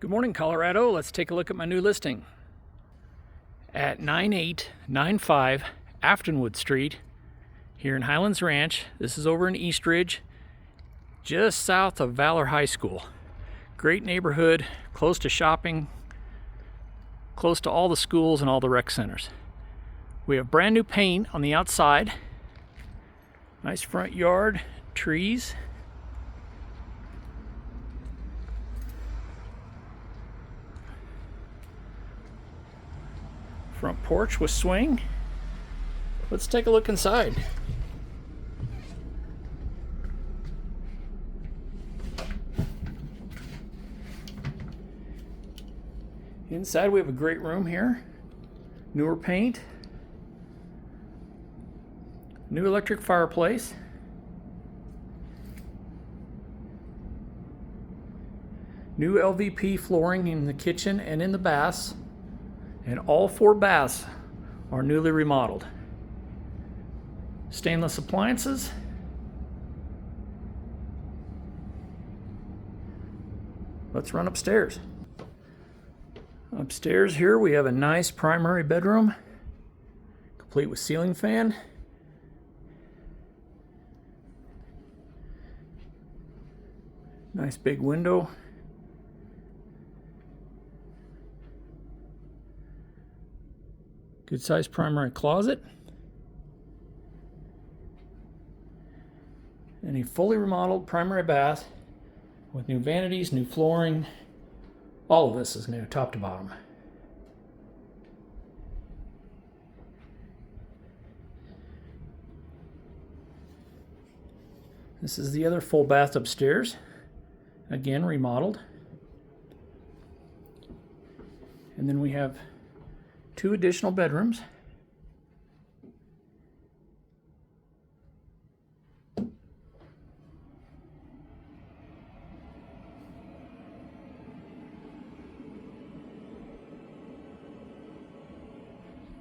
Good morning, Colorado. Let's take a look at my new listing. At 9895 Aftonwood Street here in Highlands Ranch. This is over in Eastridge, just south of Valor High School. Great neighborhood, close to shopping, close to all the schools and all the rec centers. We have brand new paint on the outside. Nice front yard, trees. Front porch with swing. Let's take a look inside. Inside we have a great room here. Newer paint. New electric fireplace. New LVP flooring in the kitchen and in the baths. And all 4 baths are newly remodeled. Stainless appliances. Let's run upstairs. Upstairs here we have a nice primary bedroom, complete with ceiling fan. Nice big window. Good sized primary closet. And a fully remodeled primary bath with new vanities, new flooring. All of this is new, top to bottom. This is the other full bath upstairs. Again, remodeled. And then we have 2 additional bedrooms.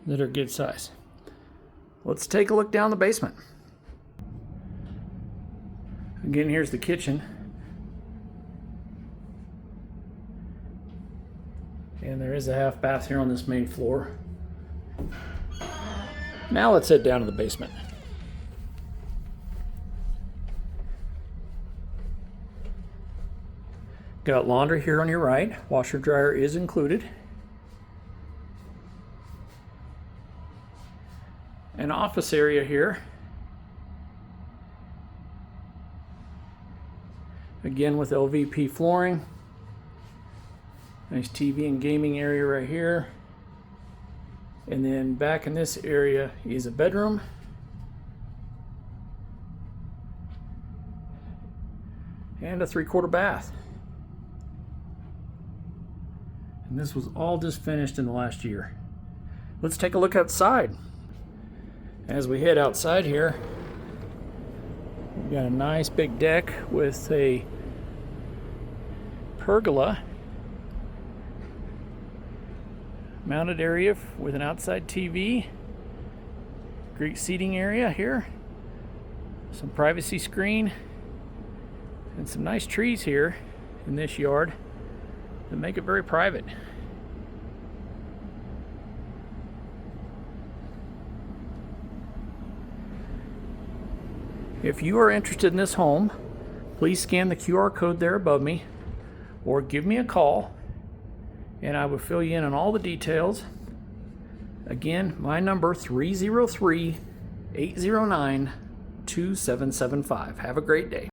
That are good size. Let's take a look down the basement. Again, here's the kitchen. And there is a half bath here on this main floor. Now let's head down to the basement. Got laundry here on your right. Washer dryer is included. An office area here. Again with LVP flooring. Nice TV and gaming area right here. And then back in this area is a bedroom. And a 3/4 bath. And this was all just finished in the last year. Let's take a look outside. As we head outside here, we've got a nice big deck with a pergola. Mounted area with an outside TV. Great seating area here. Some privacy screen. And some nice trees here in this yard that make it very private. If you are interested in this home, please scan the QR code there above me or give me a call and I will fill you in on all the details. Again, my number 303-809-2775. Have a great day.